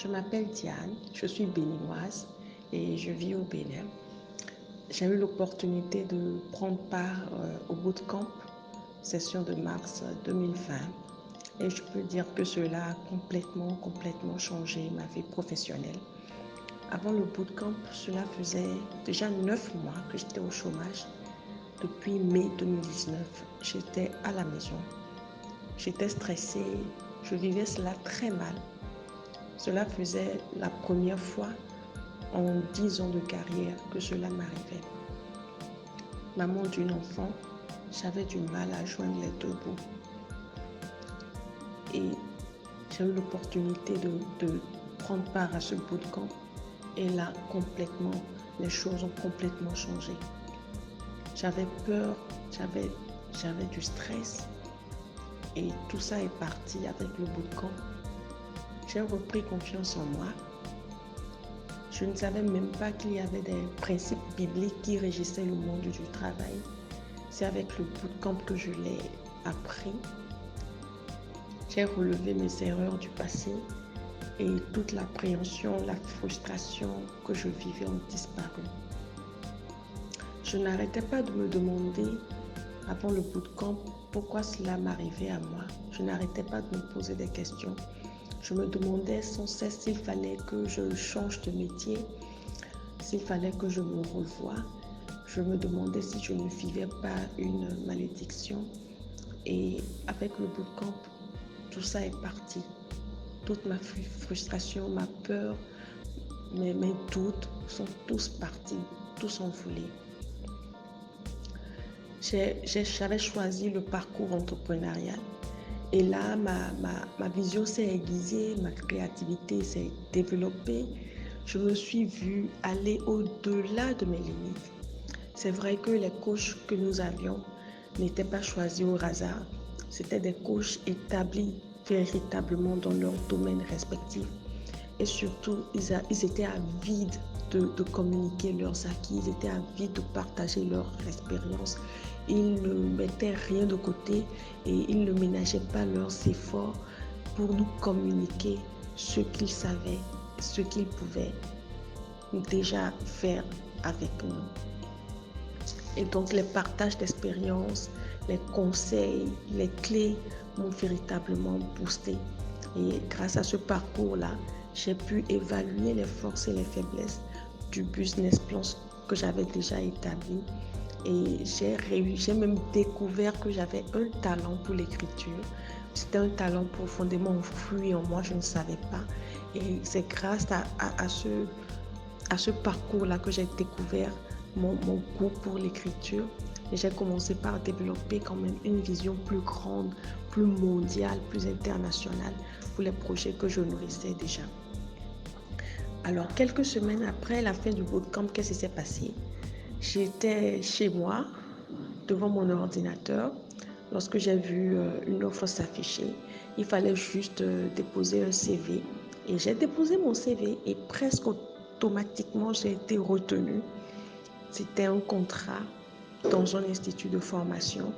Je m'appelle Diane, je suis béninoise et je vis au Bénin. J'ai eu l'opportunité de prendre part au bootcamp, session de mars 2020. Et je peux dire que cela a complètement changé ma vie professionnelle. Avant le bootcamp, cela faisait déjà 9 mois que j'étais au chômage. Depuis mai 2019, j'étais à la maison. J'étais stressée, je vivais cela très mal. Cela faisait la première fois en 10 ans de carrière que cela m'arrivait. Maman d'une enfant, j'avais du mal à joindre les deux bouts. Et j'ai eu l'opportunité de prendre part à ce bootcamp. Et là, les choses ont complètement changé. J'avais peur, j'avais du stress. Et tout ça est parti avec le bootcamp. J'ai repris confiance en moi. Je ne savais même pas qu'il y avait des principes bibliques qui régissaient le monde du travail. C'est avec le bootcamp que je l'ai appris. J'ai relevé mes erreurs du passé et toute l'appréhension, la frustration que je vivais ont disparu. Je n'arrêtais pas de me demander avant le bootcamp pourquoi cela m'arrivait à moi. Je n'arrêtais pas de me poser des questions. Je me demandais sans cesse s'il fallait que je change de métier, s'il fallait que je me revoie. Je me demandais si je ne vivais pas une malédiction. Et avec le bootcamp, tout ça est parti. Toute ma frustration, ma peur, mes doutes sont tous partis, tous envolés. J'avais choisi le parcours entrepreneurial. Et là, ma vision s'est aiguisée, ma créativité s'est développée. Je me suis vue aller au-delà de mes limites. C'est vrai que les coachs que nous avions n'étaient pas choisis au hasard. C'étaient des coachs établis véritablement dans leur domaine respectif. Et surtout, ils étaient avides de communiquer leurs acquis, ils étaient avides de partager leur expérience. Ils ne mettaient rien de côté et ils ne ménageaient pas leurs efforts pour nous communiquer ce qu'ils savaient, ce qu'ils pouvaient déjà faire avec nous. Et donc les partages d'expériences, les conseils, les clés m'ont véritablement boosté. Et grâce à ce parcours-là, j'ai pu évaluer les forces et les faiblesses du business plan que j'avais déjà établi. Et j'ai même découvert que j'avais un talent pour l'écriture. C'était un talent profondément enfoui en moi, je ne savais pas. Et c'est grâce à ce parcours-là que j'ai découvert mon goût pour l'écriture. Et j'ai commencé par développer quand même une vision plus grande, plus mondiale, plus internationale pour les projets que je nourrissais déjà. Alors, quelques semaines après la fin du bootcamp, qu'est-ce qui s'est passé? J'étais chez moi, devant mon ordinateur, lorsque j'ai vu une offre s'afficher. Il fallait juste déposer un CV. Et j'ai déposé mon CV et presque automatiquement, j'ai été retenue. C'était un contrat dans un institut de formation.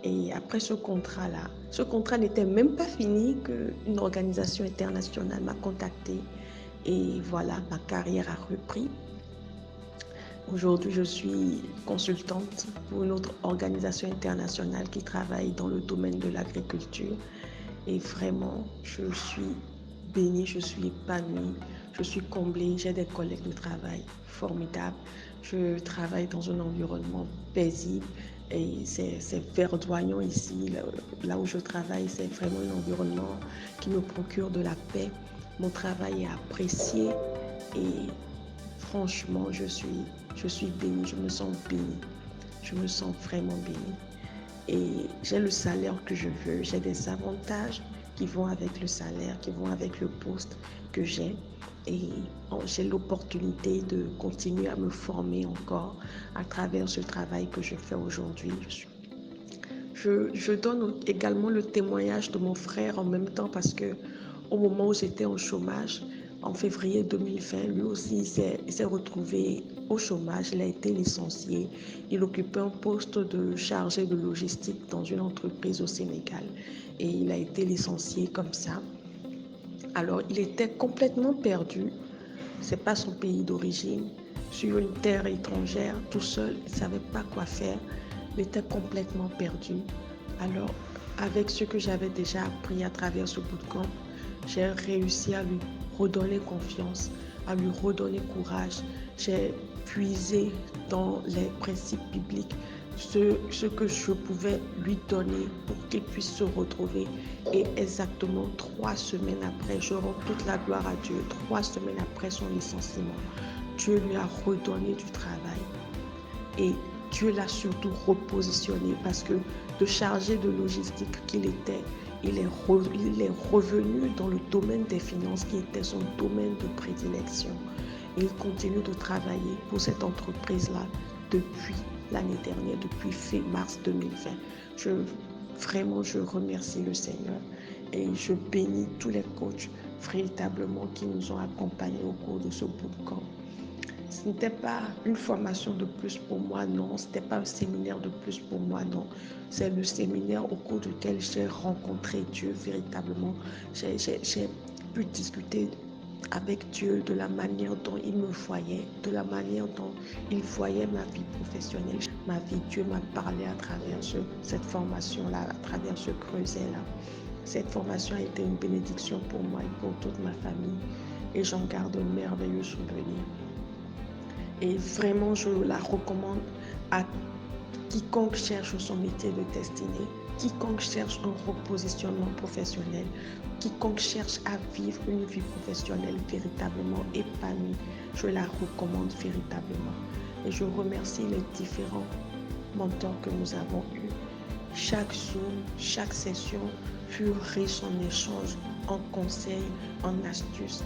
Et après ce contrat n'était même pas fini qu'une organisation internationale m'a contactée. Et voilà, ma carrière a repris. Aujourd'hui, je suis consultante pour une autre organisation internationale qui travaille dans le domaine de l'agriculture. Et vraiment, je suis bénie, je suis épanouie, je suis comblée. J'ai des collègues de travail formidables. Je travaille dans un environnement paisible et c'est verdoyant ici. Là où je travaille, c'est vraiment un environnement qui me procure de la paix. Mon travail est apprécié et franchement, je suis bénie, je me sens bénie. Je me sens vraiment bénie. Et j'ai le salaire que je veux, j'ai des avantages qui vont avec le salaire, qui vont avec le poste que j'ai. Et j'ai l'opportunité de continuer à me former encore à travers ce travail que je fais aujourd'hui. Je donne également le témoignage de mon frère en même temps parce que au moment où j'étais au chômage, en février 2020, lui aussi il s'est retrouvé au chômage, il a été licencié. Il occupait un poste de chargé de logistique dans une entreprise au Sénégal et il a été licencié comme ça. Alors, il était complètement perdu. C'est pas son pays d'origine. Sur une terre étrangère, tout seul, il ne savait pas quoi faire. Il était complètement perdu. Alors, avec ce que j'avais déjà appris à travers ce bootcamp, j'ai réussi à lui redonner confiance, à lui redonner courage. J'ai puisé dans les principes bibliques ce que je pouvais lui donner pour qu'il puisse se retrouver. Et exactement 3 semaines après, je rends toute la gloire à Dieu, 3 semaines après son licenciement, Dieu lui a redonné du travail. Et Dieu l'a surtout repositionné parce que de chargé de logistique qu'il était, il est revenu dans le domaine des finances qui était son domaine de prédilection. Et il continue de travailler pour cette entreprise-là depuis l'année dernière, depuis mars 2020. Vraiment, je remercie le Seigneur et je bénis tous les coachs véritablement qui nous ont accompagnés au cours de ce bootcamp. Ce n'était pas une formation de plus pour moi, non. Ce n'était pas un séminaire de plus pour moi, non. C'est le séminaire au cours duquel j'ai rencontré Dieu véritablement. J'ai pu discuter avec Dieu de la manière dont il me voyait, de la manière dont il voyait ma vie professionnelle. Ma vie, Dieu m'a parlé à travers cette formation-là, à travers ce creuset-là. Cette formation a été une bénédiction pour moi et pour toute ma famille. Et j'en garde un merveilleux souvenir. Et vraiment, je la recommande à quiconque cherche son métier de destinée, quiconque cherche un repositionnement professionnel, quiconque cherche à vivre une vie professionnelle véritablement épanouie. Je la recommande véritablement. Et je remercie les différents mentors que nous avons eus. Chaque Zoom, chaque session fut riche en échanges, en conseils, en astuces.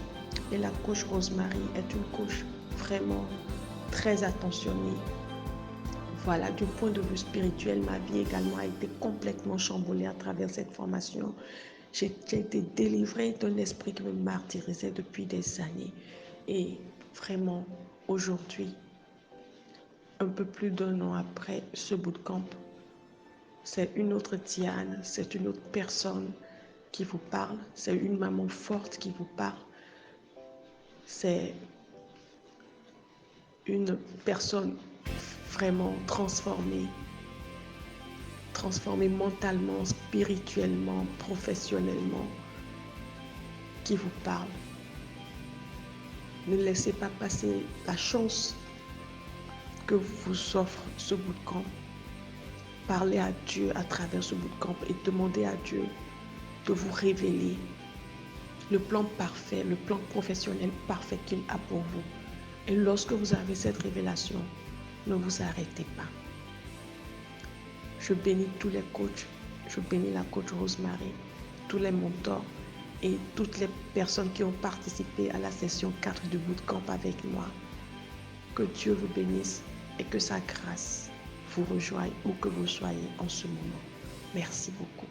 Et la coach Rosemary est une coach vraiment très attentionnée. Voilà, du point de vue spirituel, ma vie également a été complètement chamboulée à travers cette formation. J'ai été délivrée d'un esprit qui me martyrisait depuis des années. Et vraiment, aujourd'hui, un peu plus d'1 an après ce bootcamp, c'est une autre Diane, c'est une autre personne qui vous parle, c'est une maman forte qui vous parle, c'est une personne vraiment transformée mentalement, spirituellement, professionnellement, qui vous parle. Ne laissez pas passer la chance que vous offre ce bootcamp. Parlez à Dieu à travers ce bootcamp et demandez à Dieu de vous révéler le plan parfait, le plan professionnel parfait qu'il a pour vous. Et lorsque vous avez cette révélation, ne vous arrêtez pas. Je bénis tous les coachs, je bénis la coach Rosemary, tous les mentors et toutes les personnes qui ont participé à la session 4 du bootcamp avec moi. Que Dieu vous bénisse et que sa grâce vous rejoigne où que vous soyez en ce moment. Merci beaucoup.